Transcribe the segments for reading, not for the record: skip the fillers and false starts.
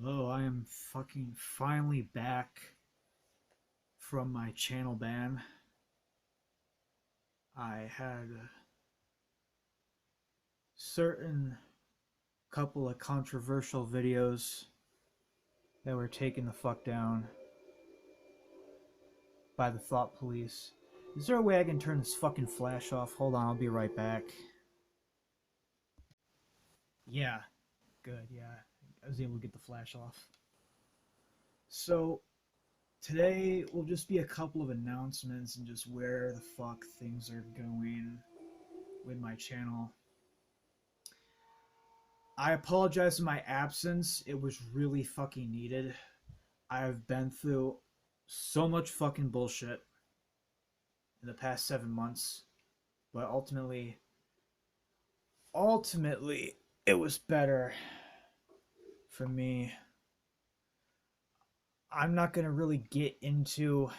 Hello, I am fucking finally back from my channel ban. I had a certain couple of controversial videos that were taken the fuck down by the Thought Police. Is there a way I can turn this fucking flash off? Hold on, I'll be right back. Yeah, good, yeah. I was able to get the flash off. So, today will just be a couple of announcements and just where the fuck things are going with my channel. I apologize for my absence. It was really fucking needed. I've been through so much fucking bullshit in the past 7 months, but ultimately, it was better for me. I'm not gonna really get into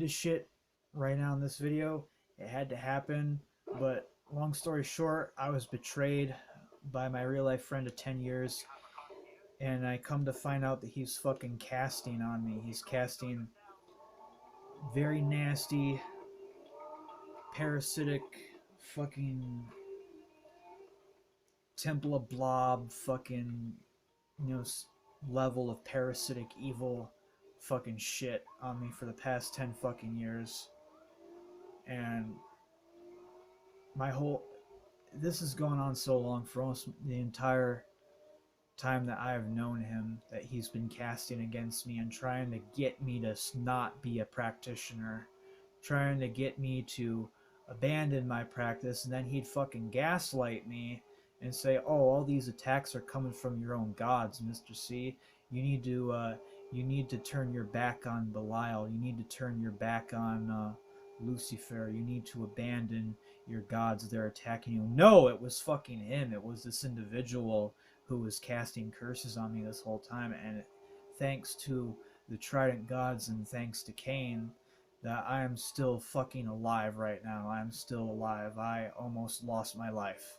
shit right now in this video. It had to happen, but long story short, I was betrayed by my real life friend of 10 years, and I come to find out that he's fucking casting on me. He's casting very nasty, parasitic, fucking Temple of Blob, fucking, you know, level of parasitic evil fucking shit on me for the past 10 fucking years. And my whole. This has gone on so long for almost the entire time that I have known him that he's been casting against me and trying to get me to not be a practitioner, trying to get me to abandon my practice, and then he'd fucking gaslight me and say, "Oh, all these attacks are coming from your own gods, Mr. C. You need to turn your back on Belial. You need to turn your back on Lucifer. You need to abandon your gods. They're attacking you." No, it was fucking him. It was this individual who was casting curses on me this whole time, and thanks to the Trident gods and thanks to Cain, that I am still fucking alive right now. I am still alive. I almost lost my life.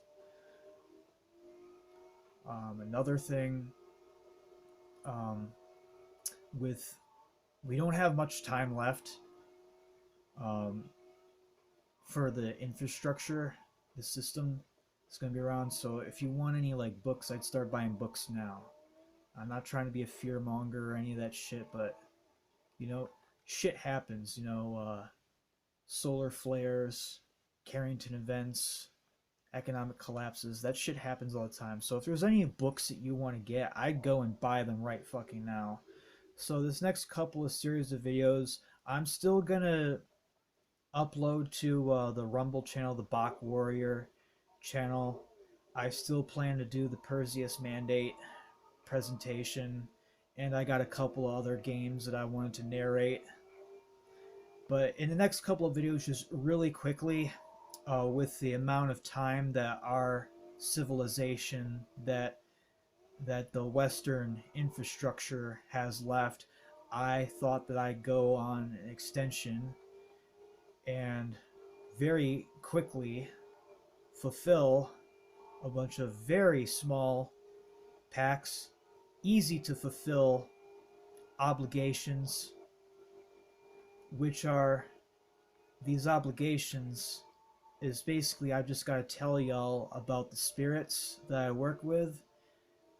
Another thing, um, with we don't have much time left um, for the infrastructure, the system is going to be around. So if you want any like books, I'd start buying books now. I'm not trying to be a fear monger or any of that shit, but you know, shit happens. Solar flares, Carrington events, economic collapses. That shit happens all the time. So if there's any books that you want to get, I'd go and buy them right fucking now. So this next couple of series of videos, I'm still gonna upload to the Rumble channel, the Bach Warrior channel. I still plan to do the Perseus Mandate presentation, and I got a couple of other games that I wanted to narrate. But in the next couple of videos, just really quickly, with the amount of time that our civilization, that the Western infrastructure has left, I thought that I'd go on an extension and very quickly fulfill a bunch of very small packs, easy to fulfill obligations, which are these obligations is basically I've just got to tell y'all about the spirits that I work with,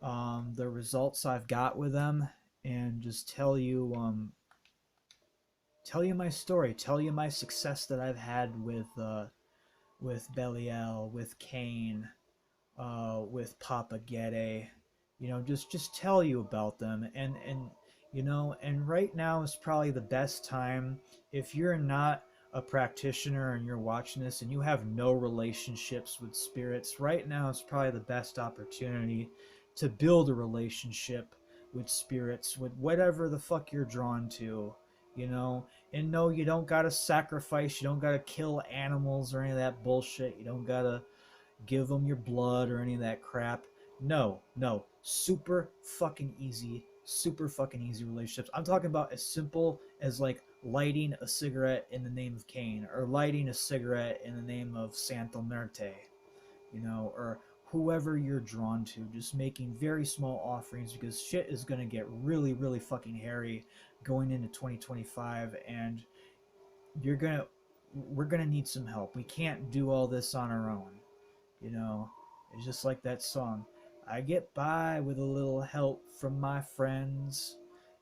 the results I've got with them, and just tell you my story, tell you my success that I've had with Belial, with Cain, with Papa Gede. Just tell you about them, and right now is probably the best time if you're not a practitioner and you're watching this and you have no relationships with spirits. Right now is probably the best opportunity to build a relationship with spirits, with whatever the fuck you're drawn to, you know. And no, you don't gotta sacrifice, you don't gotta kill animals or any of that bullshit, you don't gotta give them your blood or any of that crap. No, no. Super fucking easy relationships. I'm talking about as simple as like lighting a cigarette in the name of Cain, or lighting a cigarette in the name of Santo Merte, or whoever you're drawn to, just making very small offerings, because shit is going to get really, really fucking hairy going into 2025, and you're going to we're going to need some help. We can't do all this on our own. You know, it's just like that song. I get by with a little help from my friends.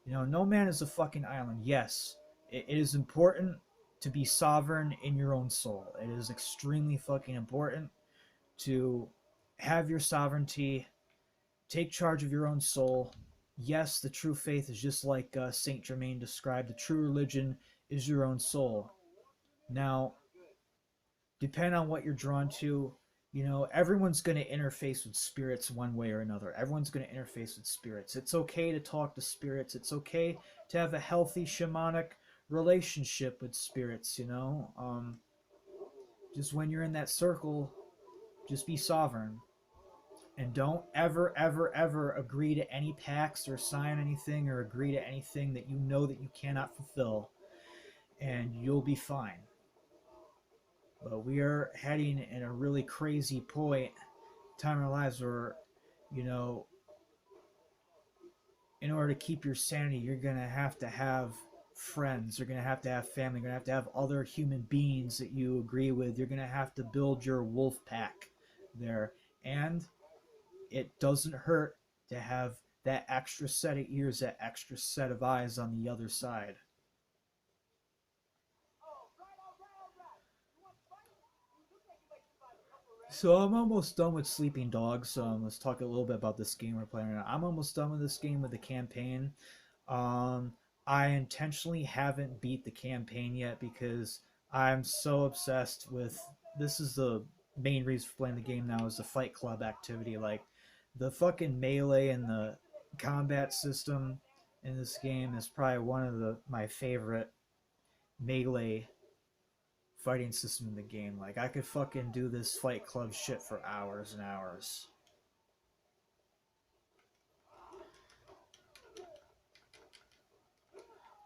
You know, no man is a fucking island. Yes, it is important to be sovereign in your own soul. It is extremely fucking important to have your sovereignty, take charge of your own soul. Yes, the true faith is just like Saint Germain described. The true religion is your own soul. Now, depend on what you're drawn to. You know, everyone's going to interface with spirits one way or another. Everyone's going to interface with spirits. It's okay to talk to spirits. It's okay to have a healthy shamanic relationship with spirits, you know. Just when you're in that circle, just be sovereign. And don't ever, ever, ever agree to any pacts or sign anything or agree to anything that you know that you cannot fulfill. And you'll be fine. But we are heading in a really crazy time in our lives where, you know, in order to keep your sanity, you're going to have friends. You're going to have family. You're going to have other human beings that you agree with. You're going to have to build your wolf pack there. And it doesn't hurt to have that extra set of ears, that extra set of eyes on the other side. So I'm almost done with Sleeping Dogs. Let's talk a little bit about this game we're playing right now. I'm almost done with this game with the campaign. Um, I intentionally haven't beat the campaign yet because I'm so obsessed with. This is the main reason for playing the game now, is the Fight Club activity. Like, the fucking melee and the combat system in this game is probably one of my favorite melee fighting system in the game. Like, I could fucking do this Fight Club shit for hours and hours.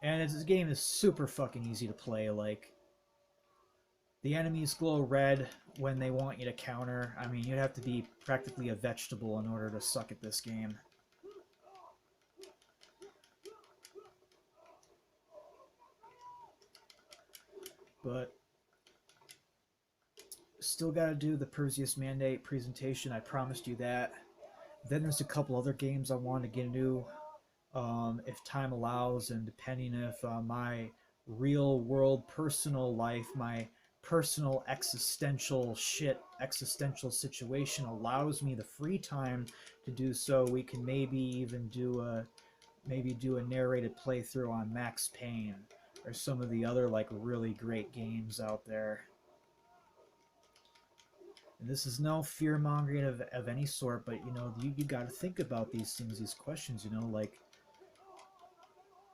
And this game is super fucking easy to play. Like, the enemies glow red when they want you to counter. I mean, you'd have to be practically a vegetable in order to suck at this game. But still got to do the Perseus Mandate presentation. I promised you that. Then there's a couple other games I want to get into, if time allows, and depending if my real world personal life, my personal existential situation allows me the free time to do so, we can maybe even do a narrated playthrough on Max Payne or some of the other like really great games out there. And this is no fear mongering of any sort, but you know, you got to think about these things, these questions, you know, like,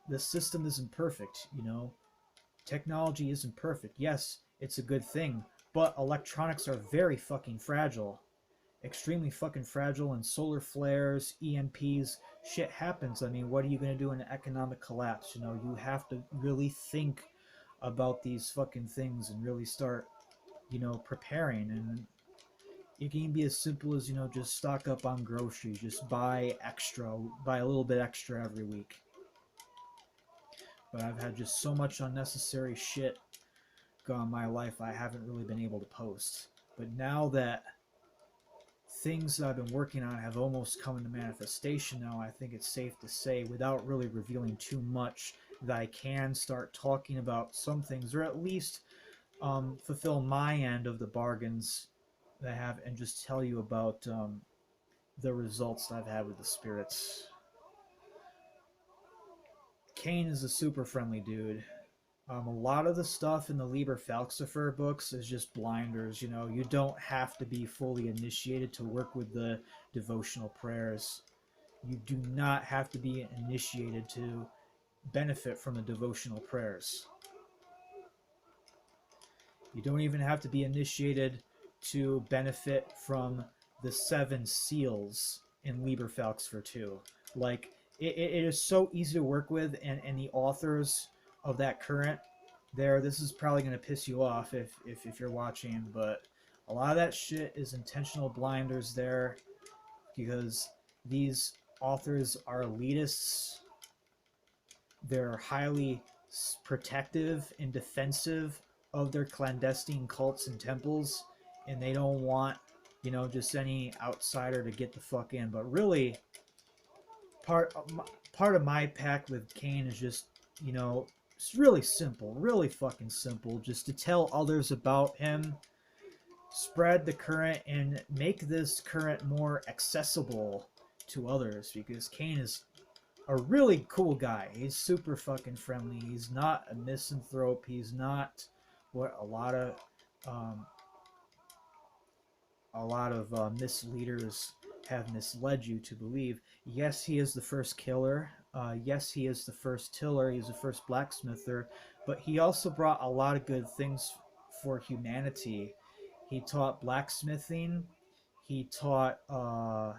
the system isn't perfect, you know, technology isn't perfect. Yes, it's a good thing, but electronics are very fucking fragile, extremely fucking fragile, and solar flares, EMPs, shit happens. I mean, what are you going to do in an economic collapse? You know, you have to really think about these fucking things and really start, you know, preparing. And it can be as simple as, you know, just stock up on groceries, just buy a little bit extra every week. But I've had just so much unnecessary shit go in my life, I haven't really been able to post. But now that things that I've been working on have almost come into manifestation now, I think it's safe to say, without really revealing too much, that I can start talking about some things, or at least fulfill my end of the bargains that I have, and just tell you about the results that I've had with the spirits. Kane is a super friendly dude. A lot of the stuff in the Liber Falxifer books is just blinders. You know, you don't have to be fully initiated to work with the devotional prayers. You do not have to be initiated to benefit from the devotional prayers. You don't even have to be initiated to benefit from the 7 seals in Liber Falxifer 2. Like, it is so easy to work with, and the authors of that current there, this is probably going to piss you off if you're watching, but A lot of that shit is intentional blinders there because these authors are elitists. They're highly protective and defensive of their clandestine cults and temples, and they don't want, just any outsider to get the fuck in. But really, part of my pact with Cain is just, it's really simple, really fucking simple, just to tell others about him, spread the current, and make this current more accessible to others, because Cain is a really cool guy. He's super fucking friendly. He's not a misanthrope. He's not what a lot of misleaders have misled you to believe. Yes, he is the first killer. Yes, he is the first tiller. He's the first blacksmither. But he also brought a lot of good things for humanity. He taught blacksmithing. He taught how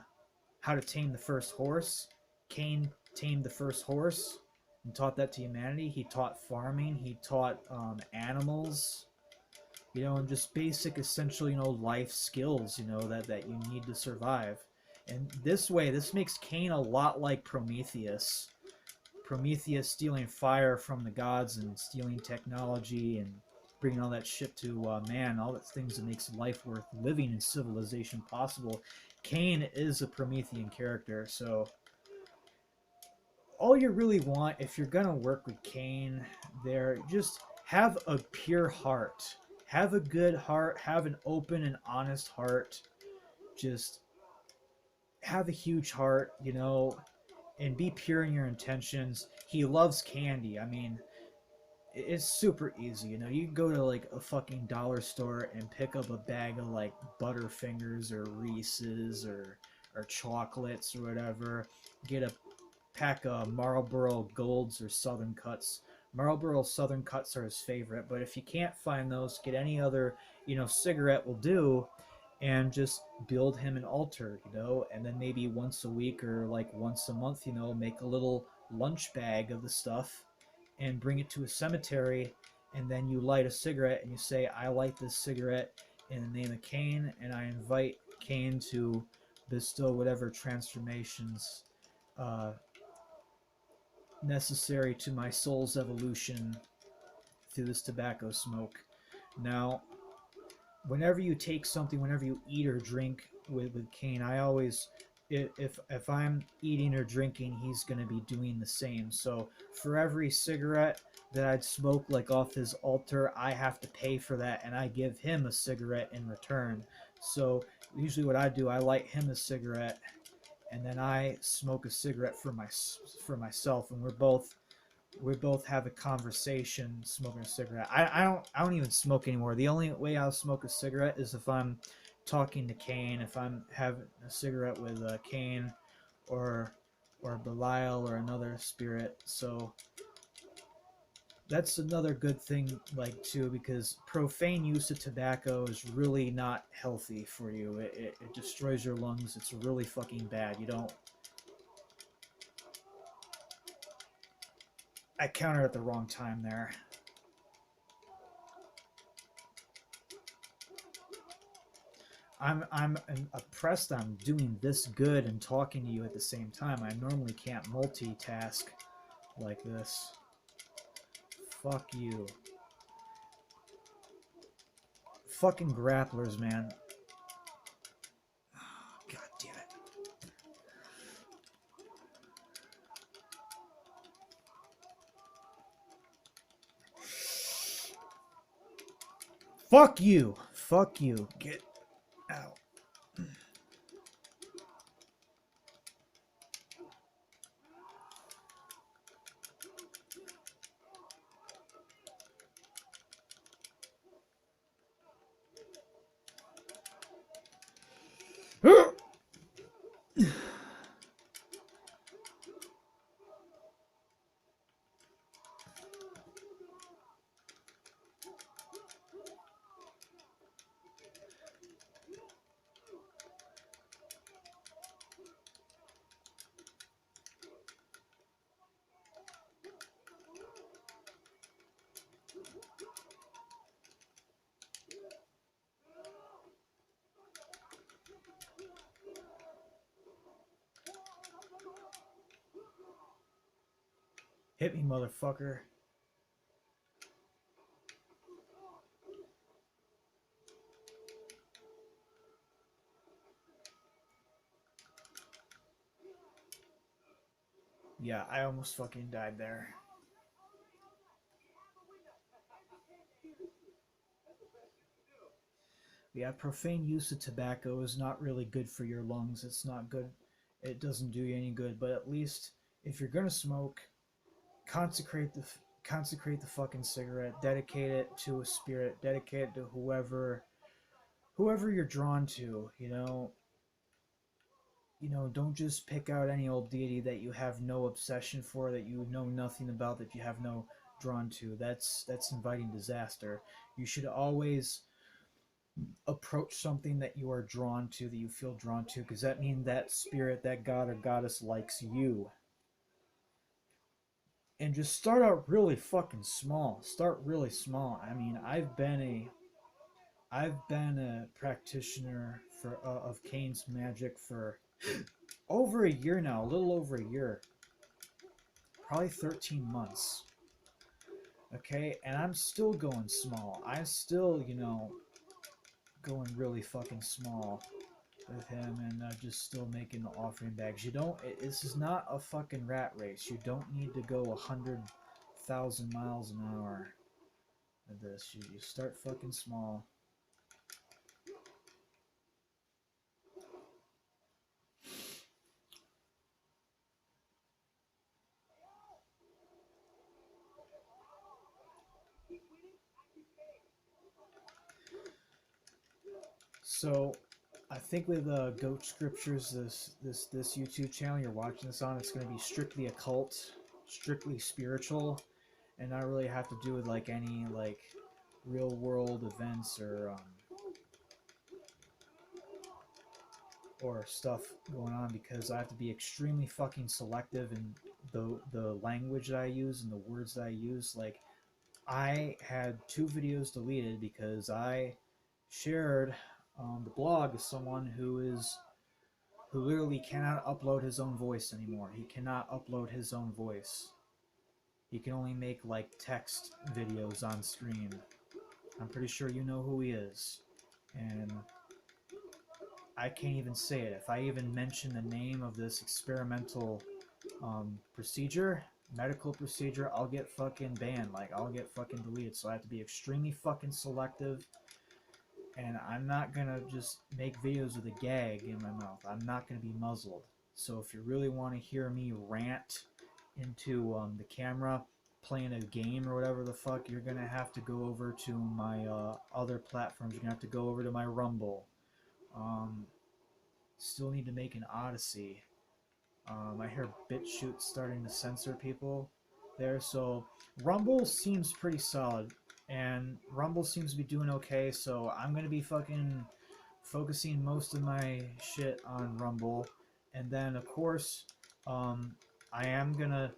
to tame the first horse. Cain tamed the first horse and taught that to humanity. He taught farming. He taught animals, and just basic, essential, life skills, that you need to survive. And this way, this makes Cain a lot like Prometheus. Prometheus stealing fire from the gods and stealing technology and bringing all that shit to man, all the things that makes life worth living and civilization possible. Cain is a Promethean character, so all you really want, if you're gonna work with Cain, just have a pure heart. Have a good heart. Have an open and honest heart. Just have a huge heart, and be pure in your intentions. He loves candy. I mean, it's super easy, you can go to like a fucking dollar store and pick up a bag of like Butterfingers or Reese's or chocolates or whatever. Get a pack of Marlboro Golds or Southern Cuts. Marlboro Southern Cuts are his favorite, but if you can't find those, get any other, cigarette will do, and just build him an altar, and then maybe once a week or like once a month, make a little lunch bag of the stuff and bring it to a cemetery, and then you light a cigarette and you say, I light this cigarette in the name of Cain, and I invite Cain to bestow whatever transformations necessary to my soul's evolution through this tobacco smoke. Now, whenever you take something, whenever you eat or drink with Cain, I always, if I'm eating or drinking, he's going to be doing the same. So for every cigarette that I'd smoke like off his altar, I have to pay for that, and I give him a cigarette in return. So usually what I do, I light him a cigarette, and then I smoke a cigarette for myself, and we both have a conversation smoking a cigarette. I don't even smoke anymore. The only way I'll smoke a cigarette is if I'm talking to Cain, if I'm having a cigarette with Cain or Belial or another spirit. So that's another good thing, like, too, because profane use of tobacco is really not healthy for you. It destroys your lungs. It's really fucking bad. You don't... I countered at the wrong time there. I'm impressed I'm doing this good and talking to you at the same time. I normally can't multitask like this. Fuck you. Fucking grapplers, man. God damn it. Fuck you. Fuck you. Get out. Hit me, motherfucker. Yeah, I almost fucking died there. Yeah, profane use of tobacco is not really good for your lungs. It's not good. It doesn't do you any good. But at least if you're gonna smoke, consecrate the consecrate the fucking cigarette. Dedicate it to a spirit. Dedicate it to whoever you're drawn to. Don't just pick out any old deity that you have no obsession for, that you know nothing about, that you have no drawn to. That's inviting disaster. You should always approach something that you are drawn to, that you feel drawn to, because that means that spirit, that god or goddess likes you. And just start out really fucking small. Start really small. I mean, I've been a practitioner of Kane's magic for over a year now, a little over a year, probably 13 months. Okay, and I'm still going small. I'm still, going really fucking small with him, and just still making the offering bags. This is not a fucking rat race. You don't need to go 100,000 miles an hour with this. You start fucking small. So, I think with Goat Scriptures, this YouTube channel you're watching this on, it's going to be strictly occult, strictly spiritual, and not really have to do with like any like real world events or stuff going on, because I have to be extremely fucking selective in the language that I use and the words that I use. Like, I had 2 videos deleted because I shared the blog with someone who literally cannot upload his own voice anymore. He cannot upload his own voice. He can only make like text videos on stream. I'm pretty sure you know who he is. And I can't even say it. If I even mention the name of this experimental procedure, medical procedure, I'll get fucking banned. Like, I'll get fucking deleted. So I have to be extremely fucking selective. And I'm not gonna just make videos with a gag in my mouth. I'm not gonna be muzzled. So if you really want to hear me rant into the camera, playing a game or whatever the fuck, you're gonna have to go over to my other platforms. You're gonna have to go over to my Rumble. Still need to make an Odyssey. I hear BitChute starting to censor people there, so Rumble seems pretty solid, and Rumble seems to be doing okay. So I'm gonna be fucking focusing most of my shit on Rumble, and then of course, I am gonna,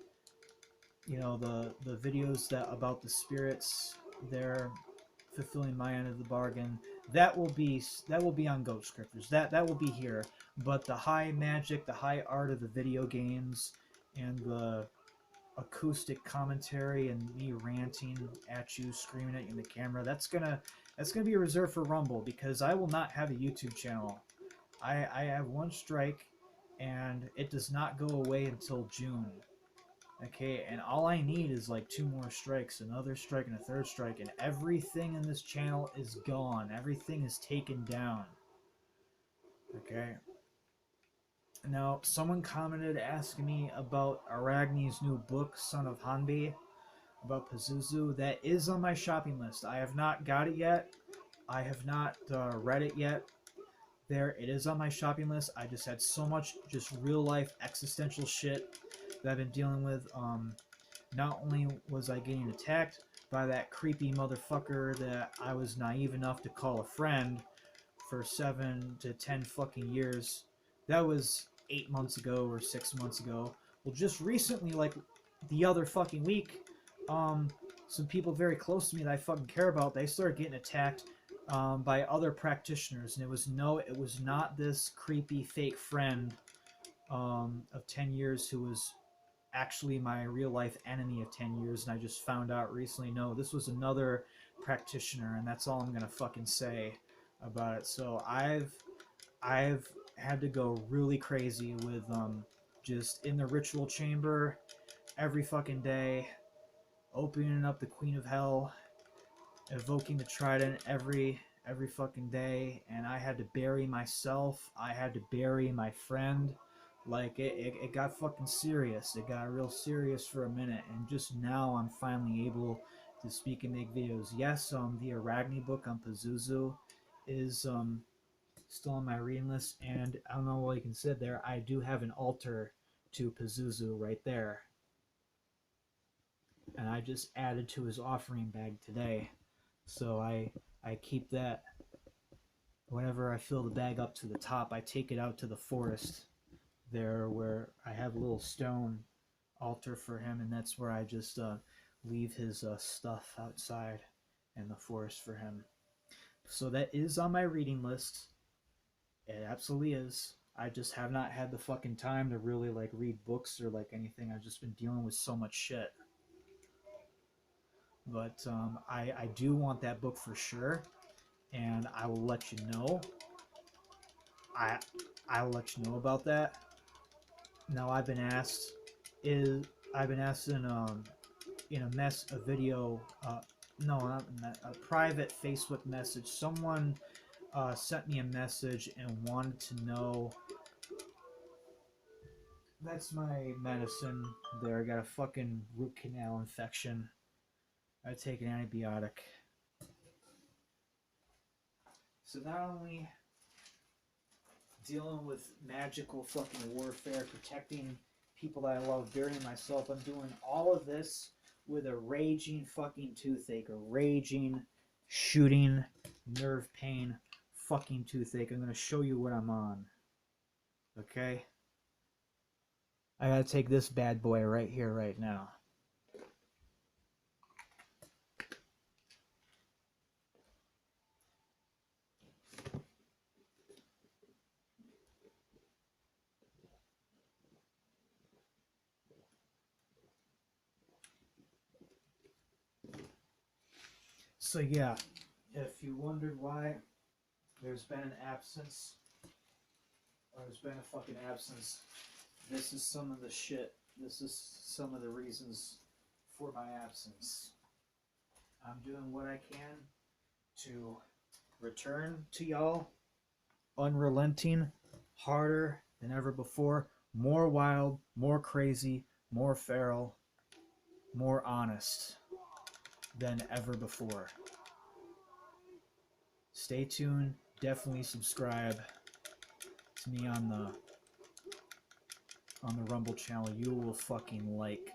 the videos that about the spirits, they're fulfilling my end of the bargain. That will be on Goat Scripters. That will be here. But the high magic, the high art of the video games, and the acoustic commentary and me ranting at you, screaming at you in the camera, that's gonna be reserved for Rumble, because I will not have a YouTube channel. I have 1 strike, and it does not go away until June. Okay, and all I need is like 2 more strikes, another strike and a 3rd strike, and everything in this channel is gone. Everything is taken down. Okay. Now, someone commented asking me about Aragni's new book, Son of Hanbi, about Pazuzu. That is on my shopping list. I have not got it yet. I have not read it yet. There, it is on my shopping list. I just had so much just real life existential shit that I've been dealing with. Not only was I getting attacked by that creepy motherfucker that I was naive enough to call a friend for 7 to 10 fucking years. That was 8 months ago or 6 months ago. Well, just recently, like the other fucking week, some people very close to me that I fucking care about, they started getting attacked by other practitioners, and it was not this creepy fake friend of 10 years who was actually my real life enemy of 10 years, and I just found out recently, no, this was another practitioner, and that's all I'm gonna fucking say about it. So I've had to go really crazy with just in the ritual chamber every fucking day, opening up the Queen of Hell, evoking the Trident every fucking day, and I had to bury myself. I had to bury my friend. Like it got fucking serious. It got real serious for a minute, and just now I'm finally able to speak and make videos. Yes, the Arachne book on Pazuzu is still on my reading list, and I don't know what you can say there. I do have an altar to Pazuzu right there, and I just added to his offering bag today. So I keep that. Whenever I fill the bag up to the top, I take it out to the forest there where I have a little stone altar for him, and that's where I just leave his stuff outside in the forest for him. So that is on my reading list. It absolutely is. I just have not had the fucking time to really like read books or like anything. I've just been dealing with so much shit. But I do want that book for sure, and I will let you know. I I'll let you know about that. Now I've been asked is I've been asked in a video no not a private Facebook message. Someone sent me a message and wanted to know. That's my medicine. There, I got a fucking root canal infection. I take an antibiotic. So not only dealing with magical fucking warfare, protecting people that I love, burying myself, I'm doing all of this with a raging fucking toothache, a raging, shooting, nerve pain, fucking toothache. I'm gonna show you what I'm on. Okay? I gotta take this bad boy right here, right now. So yeah, if you wondered why there's been an absence, or there's been a fucking absence, this is some of the shit. This is some of the reasons for my absence. I'm doing what I can to return to y'all, unrelenting, harder than ever before, more wild, more crazy, more feral, more honest than ever before. Stay tuned. Definitely subscribe to me on the Rumble channel. You will fucking like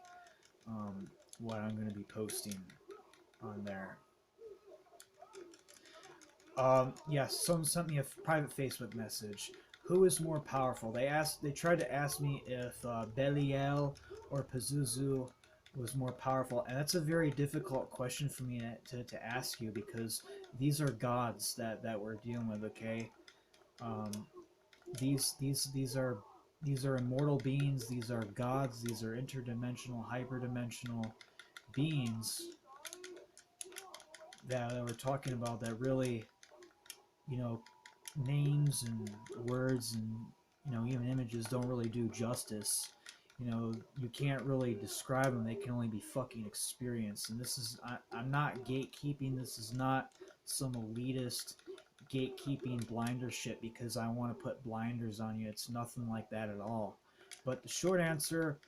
what I'm going to be posting on there. Yes, someone sent me a private Facebook message. Who is more powerful? They tried to ask me if Belial or Pazuzu was more powerful, and that's a very difficult question for me to ask you, because these are gods that we're dealing with. Okay, these are immortal beings. These are gods. These are interdimensional, hyperdimensional beings that we're talking about, that really, you know, names and words and, you know, even images don't really do justice. You know, you can't really describe them. They can only be fucking experienced. And this is, I'm not gatekeeping. This is not some elitist gatekeeping blinder shit because I want to put blinders on you. It's nothing like that at all. But the short answer,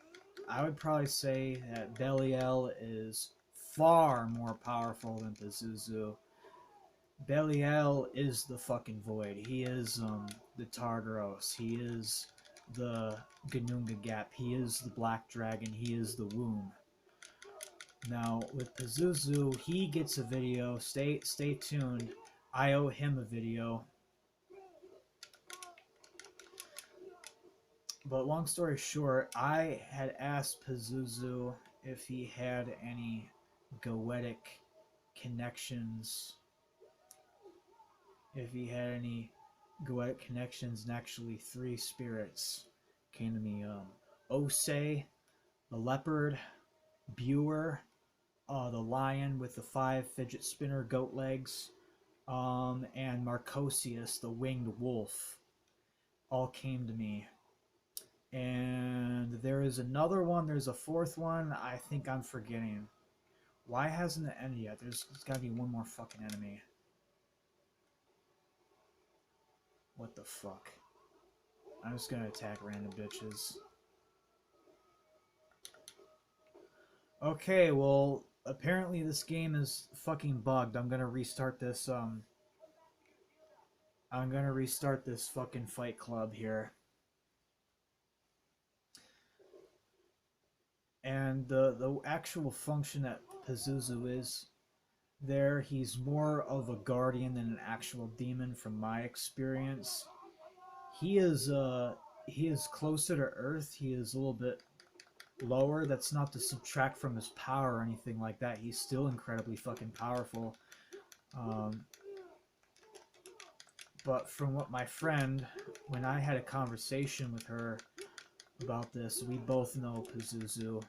I would probably say that Belial is far more powerful than Pazuzu. Belial is the fucking void. He is the Tartaros. He is the Gununga Gap. He is the Black Dragon. He is the Womb. Now with Pazuzu, he gets a video. Stay tuned. I owe him a video. But long story short, I had asked Pazuzu if he had any goetic connections. If he had any goetic connections, and actually 3 spirits came to me. Osei, the leopard, Buer, the lion with the 5 fidget spinner goat legs, and Marcosius, the winged wolf, all came to me. And there is another one, there's a 4th one, I think I'm forgetting. Why hasn't it ended yet? There's gotta be one more fucking enemy. What the fuck? I'm just gonna attack random bitches. Okay, well, apparently this game is fucking bugged. I'm gonna restart this, I'm gonna restart this fucking Fight Club here. And the actual function that Pazuzu is there, he's more of a guardian than an actual demon from my experience. He is closer to Earth. He is a little bit lower. That's not to subtract from his power or anything like that. He's still incredibly fucking powerful. But from what my friend, when I had a conversation with her about this, we both know Pazuzu.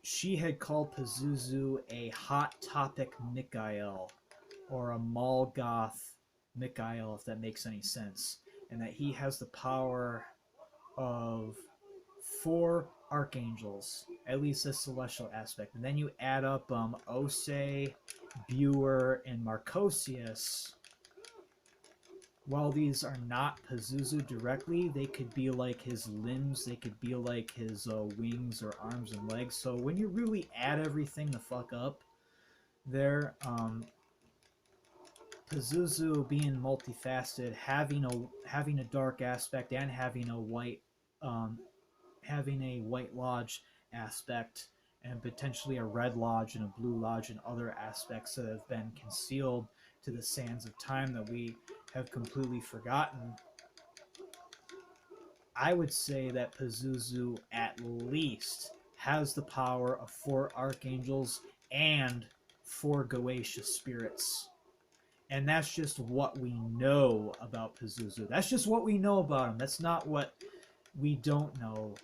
She had called Pazuzu a Hot Topic Mikhail, or a Molgoth Mikhail, if that makes any sense, and that he has the power of 4 archangels, at least a celestial aspect. And then you add up Osei, Buer, and Marcosius. While these are not Pazuzu directly, they could be like his limbs, they could be like his wings or arms and legs. So when you really add everything the fuck up there, Pazuzu being multifaceted, having a dark aspect and having a white lodge aspect, and potentially a red lodge and a blue lodge and other aspects that have been concealed to the sands of time that we have completely forgotten. I would say that Pazuzu at least has the power of 4 archangels and 4 Goetia spirits. And that's just what we know about Pazuzu. That's just what we know about him. That's not what we don't know,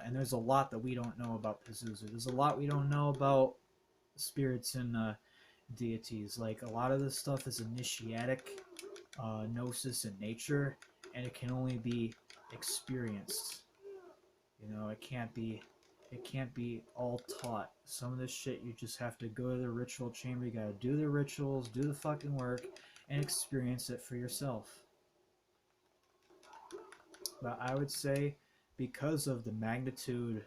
and there's a lot that we don't know about Pazuzu. There's a lot we don't know about spirits and deities. Like, a lot of this stuff is initiatic gnosis in nature, and it can only be experienced. It can't be all taught. Some of this shit you just have to go to the ritual chamber, you gotta do the rituals, do the fucking work, and experience it for yourself. But I would say, because of the magnitude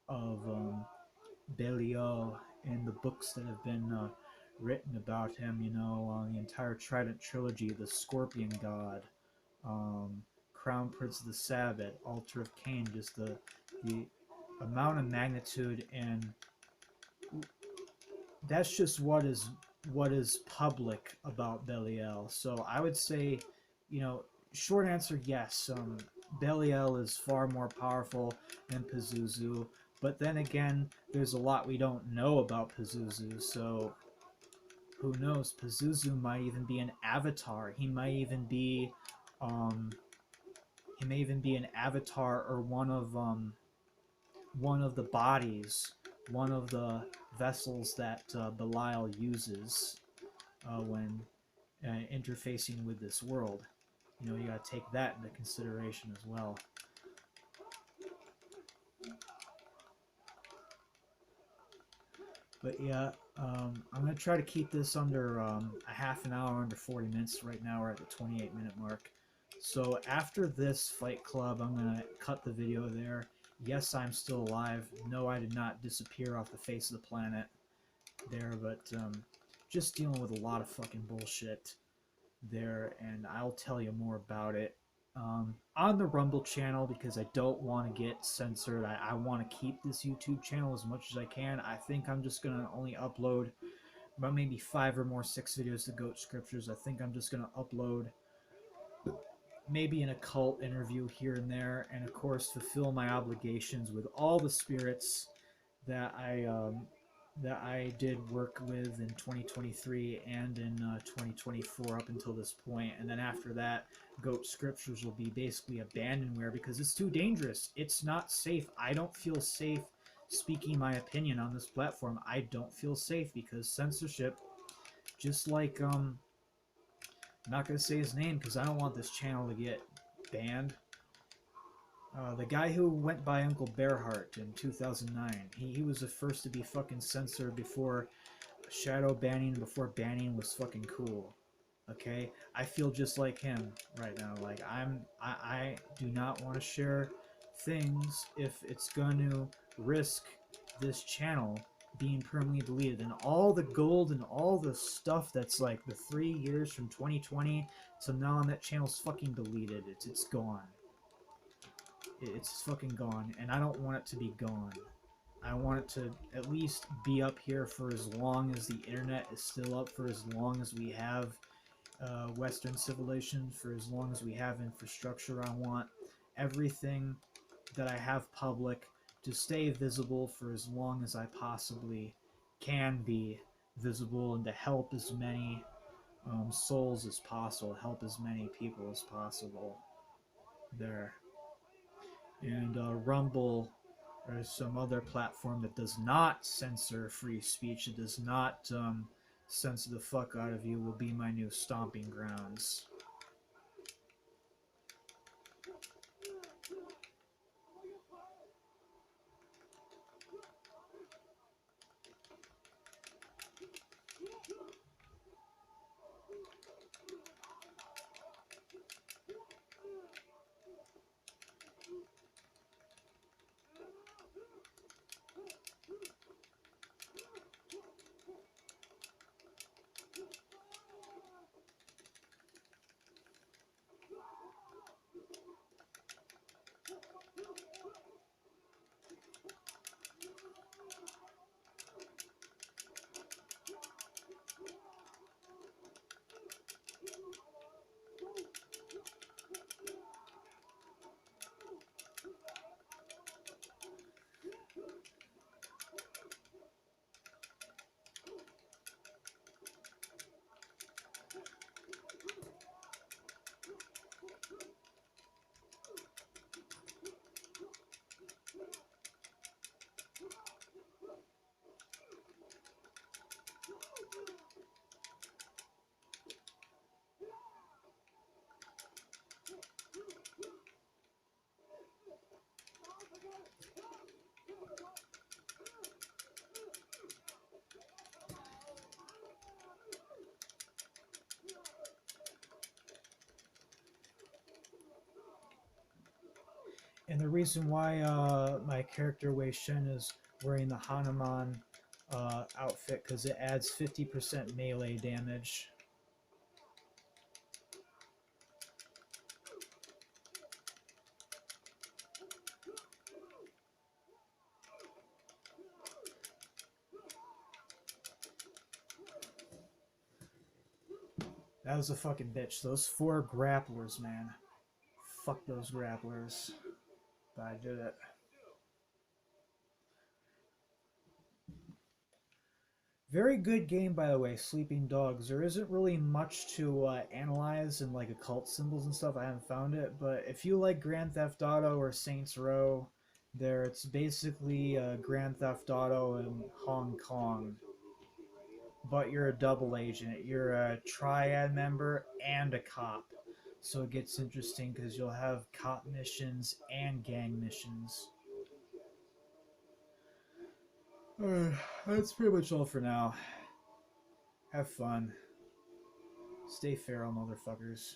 of Belial and the books that have been written about him, the entire Trident trilogy, the Scorpion God, Crown Prince of the Sabbath, Altar of Cain, just the amount of magnitude, and that's just what is public about Belial. So I would say, short answer, yes. Belial is far more powerful than Pazuzu, but then again, there's a lot we don't know about Pazuzu, so who knows? Pazuzu might even be an avatar. He may even be an avatar, or one of the bodies, one of the vessels that Belial uses when interfacing with this world. You gotta take that into consideration as well. But yeah, I'm gonna try to keep this under a half an hour, under 40 minutes. Right now we're at the 28-minute mark. So after this Fight Club, I'm gonna cut the video there. Yes, I'm still alive. No, I did not disappear off the face of the planet there, but just dealing with a lot of fucking bullshit there, and I'll tell you more about it on the Rumble channel, because I don't want to get censored. I want to keep this YouTube channel as much as I can. I think I'm just going to only upload about maybe 5 or more 6 videos to Goat Scriptures. I think I'm just going to upload maybe an occult interview here and there, and of course fulfill my obligations with all the spirits that I that I did work with in 2023 and in 2024 up until this point, and then after that, Goat Scriptures will be basically abandonware because it's too dangerous. It's not safe. I don't feel safe speaking my opinion on this platform. I don't feel safe because censorship, just like I'm not gonna say his name because I don't want this channel to get banned. The guy who went by Uncle Bearheart in 2009, he was the first to be fucking censored before shadow banning, before banning was fucking cool. Okay, I feel just like him right now. Like I do not want to share things if it's going to risk this channel being permanently deleted, and all the gold and all the stuff that's like the 3 years from 2020 to now on that channel's fucking deleted. It's gone. It's fucking gone, and I don't want it to be gone. I want it to at least be up here for as long as the internet is still up, for as long as we have Western civilization, for as long as we have infrastructure. I want everything that I have public to stay visible for as long as I possibly can be visible, and to help as many souls as possible, help as many people as possible there. And Rumble or some other platform that does not censor free speech, that does not censor the fuck out of you, will be my new stomping grounds. And the reason why my character Wei Shen is wearing the Hanuman outfit, because it adds 50% melee damage. That was a fucking bitch. Those 4 grapplers, man. Fuck those grapplers. But I did it. Very good game, by the way, Sleeping Dogs. There isn't really much to analyze in like occult symbols and stuff. I haven't found it, but if you like Grand Theft Auto or Saints Row, there it's basically Grand Theft Auto in Hong Kong. But you're a double agent. You're a triad member and a cop. So it gets interesting because you'll have cop missions and gang missions. That's pretty much all for now. Have fun. Stay feral, motherfuckers.